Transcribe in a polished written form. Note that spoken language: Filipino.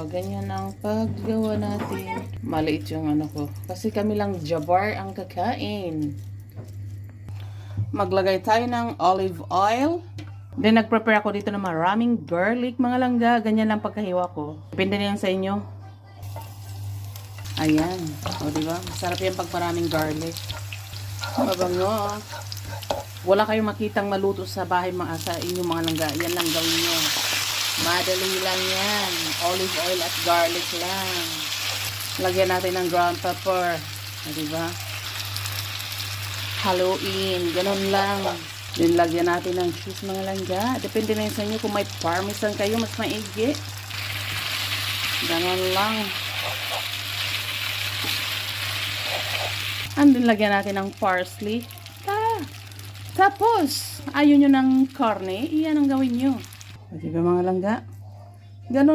Ganyan ang paggawa natin. Maliit yung ano ko. Kasi kami lang jabar ang kakain. Maglagay tayo ng olive oil. Then, nag-prepare ako dito ng maraming garlic, mga langga. Ganyan lang pagkahiwa ko. Depende na yan sa inyo. Ayan. O, diba? Masarap yan pag maraming garlic. Mabango. Wala kayong makitang maluto sa bahay sa inyong mga langga. Yan lang gawin nyo. Madali lang yan. Olive oil at garlic lang. Lagyan natin ng ground pepper. O, diba? Haluin. Ganun lang. Then, lagyan natin ng cheese, mga langga. Depende na yun sa inyo. Kung may parmesan kayo, mas maigi. Ganun lang. And then, lagyan natin ng parsley. Tapos, ayaw nyo ng karne, iyan ang gawin nyo. O, diba, mga langga? Ganun.